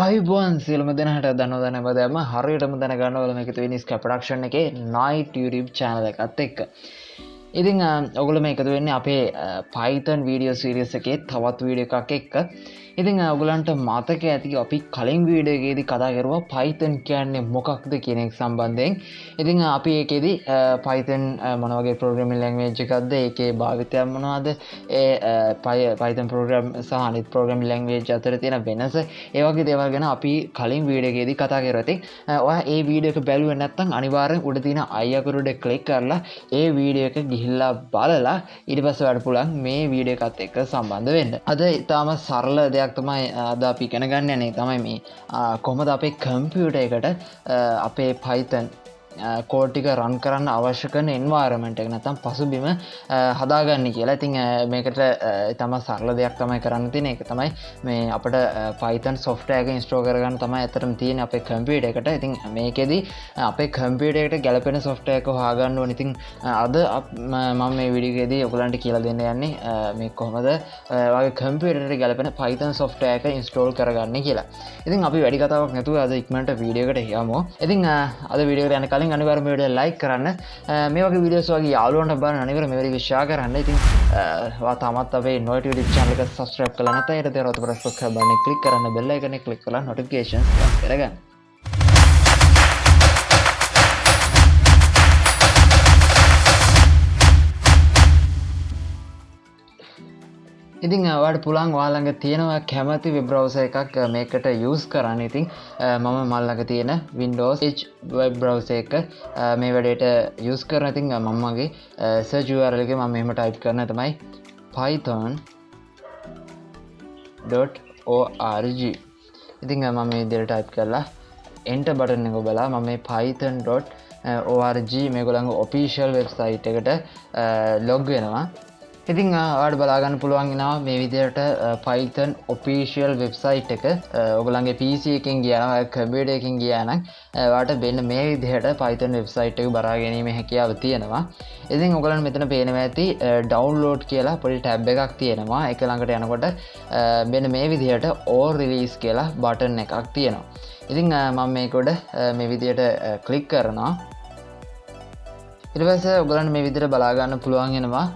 අයිබෝන් සියලුම දෙනාට දන්නවද නැවතම හරියටම දැනගන්න ඕන මේක තියෙන ස්කැප් ප්‍රොඩක්ෂන් එකේ KNOiT YouTube channel එකත් එක්ක. ඉතින් ඔයගොල්ලෝ මේකද වෙන්නේ අපේ Python video series එකේ තවත් වීඩියෝ එකක් එක්ක. ඉතින් ඔයගලන්ට මතක ඇති අපි කලින් වීඩියෝ එකේදී කතා කරුවා Python කියන්නේ මොකක්ද කියන එක සම්බන්ධයෙන්. ඉතින් අපි ඒකේදී Python මොන වගේ programming language එකක්ද, ඒකේ භාවිතය මොනවද, ඒ Python program සහ අනිත් programming language අතර තියෙන වෙනස, ඒ වගේ දේවල් ගැන අපි කලින් වීඩියෝ එකේදී කතා කරා. ඉතින් ඔයා ඒ වීඩියෝ එක බැලුවේ නැත්නම් අනිවාර්යෙන් උඩ තියෙන i අකුරට ක්ලික් කරලා ඒ වීඩියෝ එක ගිහිල්ලා බලලා ඊට පස්සේ වැඩ පුළුවන් මේ වීඩියෝ එකත් එක්ක සම්බන්ධ වෙන්න. අද ඊටාම සරල දෙයක් තමයි අද අපි ඉගෙන ගන්න යන්නේ. තමයි මේ කොහොමද අපේ කම්පියුටර් එකට අපේ Python කෝඩ් ටික රන් කරන්න අවශ්‍ය කරන environment එක නැත්නම් පසුබිම හදාගන්න කියලා. ඉතින් මේකට ඊටම සරල දෙයක් තමයි කරන්න තියෙන්නේ. ඒක තමයි මේ අපිට Python software එක install කරගන්න තමයි අතරම තියෙන්නේ අපේ කම්පියුටර් එකට. ඉතින් මේකෙදි අපේ කම්පියුටර් එකට ගැලපෙන software එක හොයාගන්න ඕනේ. ඉතින් අද මම මේ වීඩියෝ එකේදී ඔයගලන්ට කියලා දෙන්න යන්නේ මේ කොහොමද ඔයාගේ කම්පියුටර් එකට ගැලපෙන Python software එක install කරගන්නේ කියලා. ඉතින් අපි වැඩි කතාවක් නැතුව අද ඉක්මනට වීඩියෝ එකට යමු. ඉතින් අද වීඩියෝ එකට යන කලින් අනිවාර්යයෙන්ම වීඩියෝ ලයික් කරන්න. මේ වගේ වීඩියෝස් වගේ යාළුවන්ට බලන්න අනිවාර්යයෙන්ම මේ වීඩියෝ ෂෙයා කරන්න. ඉතින් ඔයා තාමත් අපේ KNOiT YouTube channel එක subscribe කරලා නැත්නම් ඊට දෙරවත ප්‍රස් බටන් එක ක්ලික් කරන්න, bell icon එක ක්ලික් කරලා notifications කරගන්න. ඉතින් ඔයාලට පුළුවන් ඔයාලා ළඟ තියෙනවා කැමති වෙබ් browser එකක් මේකට use කරන්න. ඉතින් මම මල් ළඟ තියෙන Windows Edge web browser එක මේ වැඩේට use කරනවා. ඉතින් මම මගේ search URL එකේ මම මෙහෙම type කරන තමයි python.org. ඉතින් මම මේ විදිහට type කරලා enter button එක ඔබලා මම මේ python.org මේගොල්ලන්ගේ official website එකට log වෙනවා. ඉතින් ඔයාලට බලා ගන්න පුළුවන් වෙනවා මේ විදිහට Python official website එක. ඔයගලගේ PC එකෙන් ගියා නම් කම්පියුටර් එකෙන් ගියා නම් ඔයාලට මෙන්න මේ විදිහට Python website එක බලා ගැනීමේ හැකියාව තියෙනවා. ඉතින් ඔයගලන්ට මෙතන පේනවා ඇති download කියලා පොඩි tab එකක් තියෙනවා. ඒක ළඟට යනකොට මෙන්න මේ විදිහට all release කියලා button එකක් තියෙනවා. ඉතින් මම මේක උඩ මේ විදිහට click කරනවා. ඊට පස්සේ ඔයගලන්ට මේ විදිහට බලා ගන්න පුළුවන් වෙනවා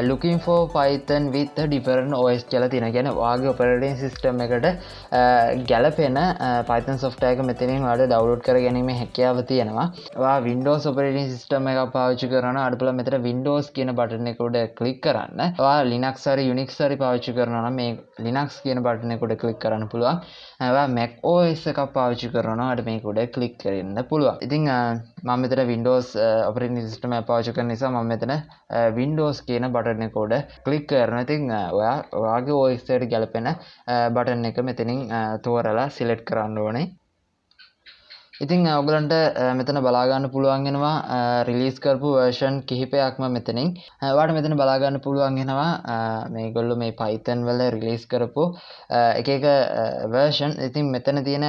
looking for Python with a different OS කියලා තියෙනවා. කියන්නේ ඔයාගේ operating system එකට ගැලපෙන Python software එක මෙතනින් ඔයාලට download කර ගැනීමේ හැකියාව තියෙනවා. ඔයා Windows operating system එකක් පාවිච්චි කරනවා නම් අඩපොළ මෙතන Windows කියන button එක උඩ click කරන්න. ඔයා Linux හරි Unix හරි පාවිච්චි කරනවා නම් මේ Linux කියන button එක උඩ click කරන්න පුළුවන්. ඔයා Mac OS එකක් පාවිච්චි කරනවා නම් අර මේක උඩ click කරන්න පුළුවන්. ඉතින් මම මෙතන Windows operating system එක පාවිච්චි කරන නිසා මම මෙතන Windows කියන බටන් එක උඩ ක්ලික් කරනවා. ඉතින් ඔයාගේ OS එකට ගැලපෙන බටන් එක මෙතනින් තෝරලා සිලෙක්ට් කරන්න ඕනේ. ඉතින් ඔයගලන්ට මෙතන බලා ගන්න පුළුවන් වෙනවා රිලීස් කරපු version කිහිපයක්ම මෙතනින්. ඔයාලට මෙතන බලා ගන්න පුළුවන් වෙනවා මේගොල්ලෝ මේ Python වල රිලීස් කරපු එක එක version. ඉතින් මෙතන තියෙන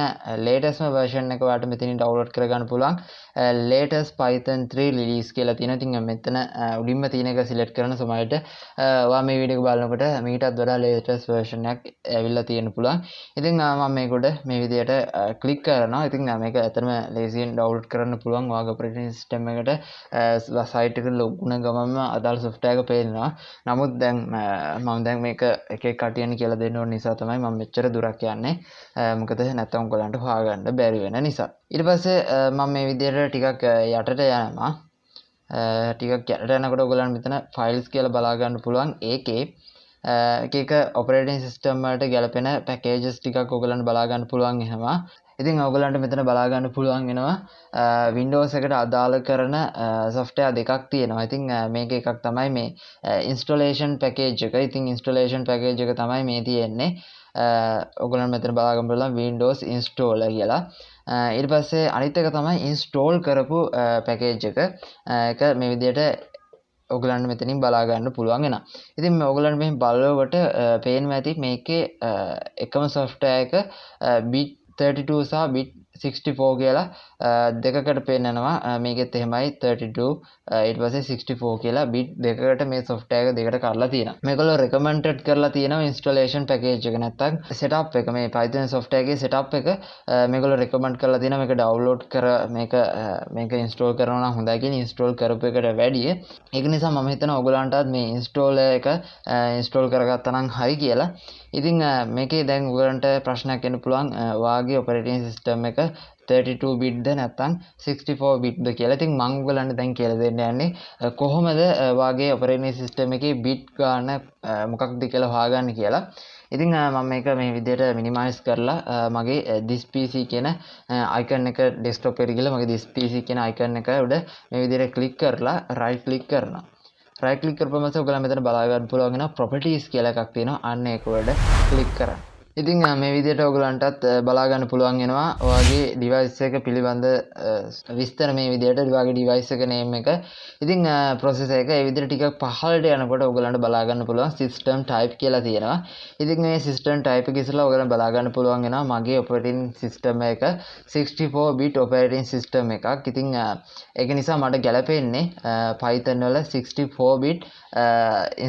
latest version එක ඔයාලට මෙතනින් download කරගන්න පුළුවන්. latest Python 3 release කියලා තියෙනවා. ඉතින් මෙතන උඩින්ම තියෙන එක select කරන සමහරට ඔයා මේ වීඩියෝ එක බලනකොට මීටත් වඩා latest version එකක් ඇවිල්ලා තියෙන්න පුළුවන්. ඉතින් මම මේක උඩ මේ විදිහට click කරනවා. ඉතින් මේක ලේසියෙන් download කරන්න පුළුවන්. ඔයාගේ operating system එකට site එකට log වුණ ගමන්ම අදාළ software එක පේනවා. නමුත් දැන් මම දැන් මේක එක එක කටියන් කියලා දෙන්න ඕන නිසා තමයි මම මෙච්චර දුරක් යන්නේ. මොකද නැත්තම් ඔයගලන්ට හොයාගන්න බැරි වෙන නිසා. ඊට පස්සේ මම මේ විදිහට ටිකක් යටට යනවා. ටිකක් යටට යනකොට ඔයගලන්ට මෙතන files කියලා බලා ගන්න පුළුවන්. ඒකේ එක operating system වලට ගැලපෙන packages ටිකක් ඔයගලන්ට බලා ගන්න පුළුවන් වෙනවා. ඉතින් ඔයගලන්ට මෙතන බලා ගන්න පුළුවන් වෙනවා Windows එකට අදාළ කරන software දෙකක් තියෙනවා. ඉතින් මේක එකක් තමයි මේ installation package එක. ඉතින් installation package එක තමයි මේ තියෙන්නේ. ඔයගලන්ට මෙතන බලා ගන්න පුළුවන් Windows installer කියලා. ඊට පස්සේ අනිත් එක තමයි install කරපු package එක. ඒක මේ විදිහට ඔයගලන්ට මෙතනින් බලා ගන්න පුළුවන් වෙනවා. ඉතින් මේ ඔයගලන්ට මෙහෙම බලනකොට පේනවා ඇති මේකේ එකම software එක bit 32 සහ bit 64 කියලා දෙකකට පෙන්නනවා. මේකෙත් එහෙමයි 32 ඊට පස්සේ 64 කියලා bit දෙකකට මේ software එක දෙකට කරලා තියෙනවා. මේගොල්ලෝ recommended කරලා තියෙනවා installation package එක නැත්තම් setup එක මේ Python software එකේ setup එක මේගොල්ලෝ recommend කරලා තියෙනවා මේක download කර මේක install කරනවා නම් හොඳයි කියලා install කරපු එකට වැඩිය. ඒක නිසා මම හිතනවා ඔයගලන්ටත් මේ installer එක install කරගත්තා නම් හරි කියලා. ඉතින් මේකේ දැන් ඔයගලන්ට ප්‍රශ්නයක් එන්න පුළුවන් ඔයාගේ operating system එක 32 bit ද නැත්නම් 64 bit ද කියලා. ඉතින් මම ඔයගලන්ට දැන් කියලා දෙන්න යන්නේ කොහොමද ඔයාගේ operating system එකේ bit ගන්න මොකක්ද කියලා හොයාගන්න කියලා. ඉතින් මම මේක මේ විදිහට minimize කරලා මගේ this PC කියන icon එක desktop එකට ගිහලා මගේ this PC කියන icon එක උඩ මේ විදිහට click කරලා right click කරනවා. right click කරපුවම ඔයගොල්ලෝ මෙතන බලා ගන්න පුළුවන් වෙනවා properties කියලා එකක් තියෙනවා. අන්න ඒක උඩ click කරන්න. ඉතින් මේ විදිහට ඔයගලන්ටත් බලා ගන්න පුළුවන් වෙනවා ඔයාගේ device එක පිළිබඳ විස්තර මේ විදිහට ඔයාගේ device එක name එක. ඉතින් processor එක මේ විදිහට ටිකක් පහළට යනකොට ඔයගලන්ට බලා ගන්න පුළුවන් system type කියලා තියෙනවා. ඉතින් මේ system type එක ඉස්සෙල්ලා ඔයගලන්ට බලා ගන්න පුළුවන් වෙනවා මගේ operating system එක 64 bit operating system එකක්. ඉතින් ඒක නිසා මට ගැලපෙන්නේ Python වල 64 bit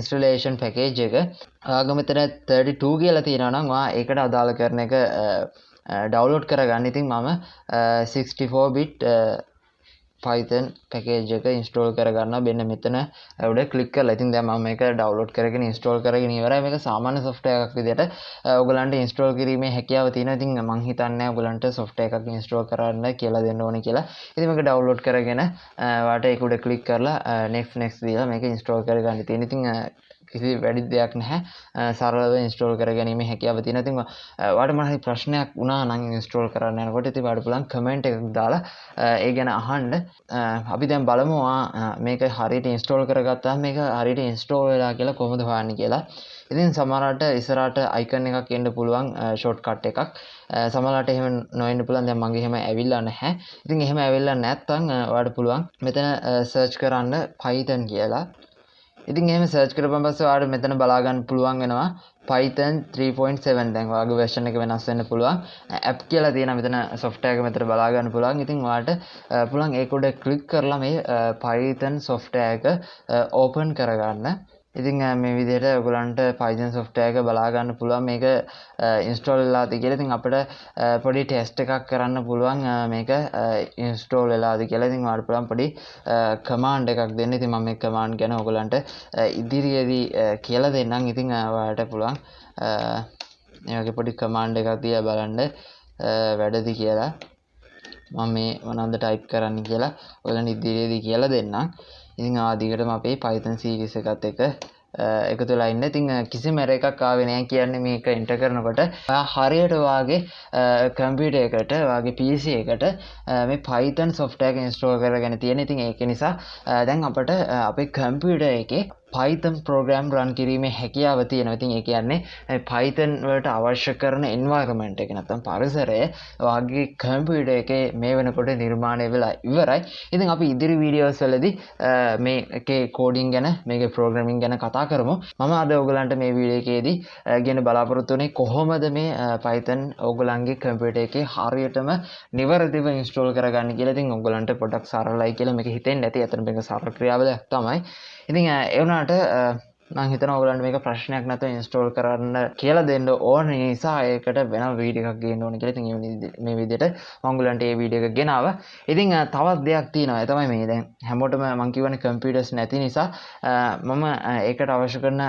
installation package එක. ඔයාගේ මෙතන 32 කියලා තියෙනවා නම් ඔයා ඒකට අදාළ කරන එක download කරගන්න. ඉතින් මම 64 bit Python package එක install කරගන්නවා. මෙන්න මෙතන උඩ click කරලා. ඉතින් දැන් මම මේක download කරගෙන install කරගෙන ඉවරයි. මේක සාමාන්‍ය software එකක් විදිහට ඔයගලන්ට install කිරීමේ හැකියාව තියෙනවා. ඉතින් මම හිතන්නේ ඔයගලන්ට software එකක් install කරන්න කියලා දෙන්න ඕනේ කියලා. ඉතින් මේක download කරගෙන ඔයාලට ඒක උඩ click කරලා next දීලා මේක install කරගන්න තියෙනවා. ඉතින් කිසි වැඩි දෙයක් නැහැ. සරලව install කරගැනීමේ හැකියාව තියෙනවා. ඉතින් ඔයාලට මොන හරි ප්‍රශ්නයක් වුණා නම් install කරන්න යනකොට ඉතින් ඔයාලට පුළුවන් comment එකක් දාලා ඒ ගැන අහන්න. අපි දැන් බලමු මේක හරියට install කරගත්තාම මේක හරියට install වෙලා කියලා කොහොමද හොයන්නේ කියලා. ඉතින් සමහරවිට ඉස්සරහට icon එකක් එන්න පුළුවන් shortcut එකක්. සමහරවිට එහෙම නොවෙන්න පුළුවන්. දැන් මගේ එහෙම ඇවිල්ලා නැහැ. ඉතින් එහෙම ඇවිල්ලා නැත්නම් ඔයාලට පුළුවන් මෙතන search කරන්න Python කියලා. ඉතින් එහෙම search කරපුවම පස්සේ ඔයාලට මෙතන බලා ගන්න පුළුවන් වෙනවා Python 3.7 දැන් ඔයාගේ version එක වෙනස් වෙන්න පුළුවන්. app කියලා තියෙනවා මෙතන software එක මෙතන බලා ගන්න පුළුවන්. ඉතින් ඔයාලට පුළුවන් ඒක උඩ click කරලා මේ Python software එක open කරගන්න. ඉතින් මේ විදිහට ඔයගලන්ට Python software එක බලා ගන්න පුළුවන් මේක install වෙලාද කියලා. ඉතින් අපිට පොඩි test එකක් කරන්න පුළුවන් මේක install වෙලාද කියලා. ඉතින් ඔයාලට පුළුවන් පොඩි command එකක් දෙන්න. ඉතින් මම මේ command ගැන ඔයගලන්ට ඉදිරියේදී කියලා දෙන්නම්. ඉතින් ඔයාලට පුළුවන් මේ වගේ පොඩි command එකක් දීලා බලන්න වැඩද කියලා. මම මේ මොනවද type කරන්න කියලා ඔයගලන්ට ඉදිරියේදී කියලා දෙන්නම්. ඉතින් ආදිකටම අපේ Python series එකත් එක්ක එකතු වෙලා ඉන්න. ඉතින් කිසිම error එකක් ආවේ නැහැ කියන්නේ මේක enter කරනකොට ඔයා හරියට ඔයාගේ computer එකට ඔයාගේ PC එකට මේ Python software එක install කරගෙන තියෙන. ඉතින් ඒක නිසා දැන් අපිට අපේ computer එකේ Python program run කිරීමේ හැකියාව තියෙනවා. ඉතින් ඒ කියන්නේ Python වලට අවශ්‍ය කරන environment එක නැත්නම් පරිසරය ඔයාගේ computer එකේ මේ වෙනකොට නිර්මාණය වෙලා ඉවරයි. ඉතින් අපි ඉදිරි videos වලදී මේකේ coding ගැන මේකේ programming ගැන කතා කරමු. මම අද ඔයගලන්ට මේ වීඩියෝ එකේදී කියන බලාපොරොත්තු වෙන්නේ කොහොමද මේ Python ඔයගලන්ගේ computer එකේ හරියටම නිවැරදිව install කරගන්න කියලා. ඉතින් ඔයගලන්ට පොඩ්ඩක් සරලයි කියලා මේක හිතෙන්නේ නැති. අතන මේක සරල ක්‍රියාවලියක් තමයි. ඉතින් ඒ වුණාට මම හිතනවා ඔයගලන්ට මේක ප්‍රශ්නයක් නැතුව install කරන්න කියලා දෙන්න ඕන නිසා ඒකට වෙන වීඩියෝ එකක් ගේන්න ඕන කියලා. ඉතින් මේ විදිහට මම ඔයගලන්ට මේ වීඩියෝ එක ගෙනාවා. ඉතින් තවත් දෙයක් තියෙනවා. ඒ තමයි මේ දැන් හැමෝටම මම කියවනේ computers නැති නිසා මම ඒකට අවශ්‍ය කරන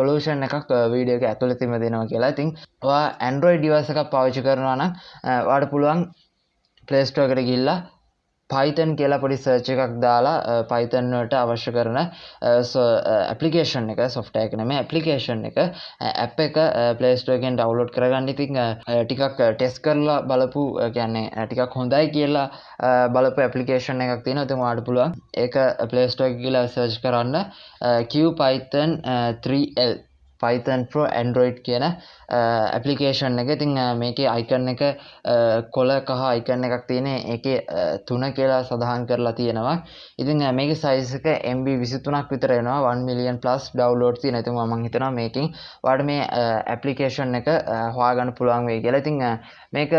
solution එකක් වීඩියෝ එක ඇතුළතින්ම දෙනවා කියලා. ඉතින් ඔයා Android device එකක් පාවිච්චි කරනවා නම් ඔයාලට පුළුවන් Play Store එකට ගිහිල්ලා Python කියලා පොඩි search එකක් දාලා Python වලට අවශ්‍ය කරන application එක software එක නෙමෙයි application එක app එක Play Store එකෙන් download කරගන්න. ඉතින් ටිකක් test කරලා බලපු කියන්නේ ටිකක් හොඳයි කියලා බලපු application එකක් තියෙනවා. ඉතින් ඔයාලට පුළුවන් ඒක Play Store එකේ ගිහලා search කරන්න QPython 3L Python for Android කියන application එක. ඉතින් මේකේ icon එක කොළ කහ icon එකක් තියෙන. ඒකේ 3 කියලා සඳහන් කරලා තියෙනවා. ඉතින් මේකේ size එක MB 23ක් විතර එනවා. 1 million plus download තියෙනවා. ඉතින් මම හිතනවා මේකෙන් ඔයාලට මේ application එක හොයාගන්න පුළුවන් වෙයි කියලා. ඉතින් මේක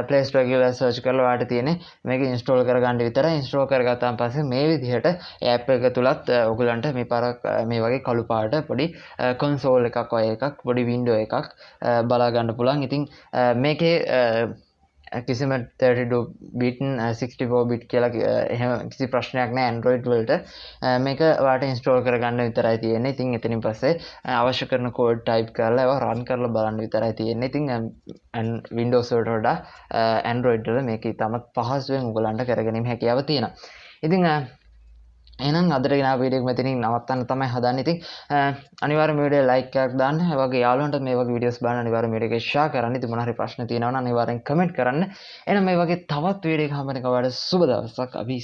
Play Store එකේ search කරලා ඔයාලට තියෙන්නේ මේක install කරගන්න විතරයි. install කරගත්තාන් පස්සේ මේ විදිහට app එක තුලත් ඔයගලන්ට මේ පාර මේ වගේ කළු පාට පොඩි console එකක් වගේ එකක් පොඩි window එකක් බලා ගන්න පුළුවන්. ඉතින් මේකේ කිසිම 32 bit 64 bit කියලා එහෙම කිසි ප්‍රශ්නයක් නැහැ Android වලට. මේක ඔයාලට install කරගන්න විතරයි තියෙන්නේ. ඉතින් එතනින් පස්සේ අවශ්‍ය කරන code type කරලා ඒවා run කරලා බලන්න විතරයි තියෙන්නේ. ඉතින් Windows වලට වඩා Android වල මේක ඉතාමත් පහසුවෙන් ඔයගලන්ට කරගැනීමේ හැකියාව තියෙනවා. ඉතින් එහෙනම් අදට ගෙනාව වීඩියෝ එක මෙතනින් නවත්තන්න තමයි හදන්නේ. ඉතින් අනිවාර්යයෙන්ම වීඩියෝ ලයික් එකක් දාන්න. ඒ වගේ යාළුවන්ට මේ වගේ වීඩියෝස් බලන්න අනිවාර්යයෙන්ම වීඩියෝ එක share කරන්න. ඉතින් මොනවා හරි ප්‍රශ්න තියෙනවා නම් අනිවාර්යෙන් කමෙන්ට් කරන්න. එහෙනම් මේ වගේ තවත් වීඩියෝ එකක් හම්බ වෙනකම් ඔයාලට සුබ දවසක්. අපි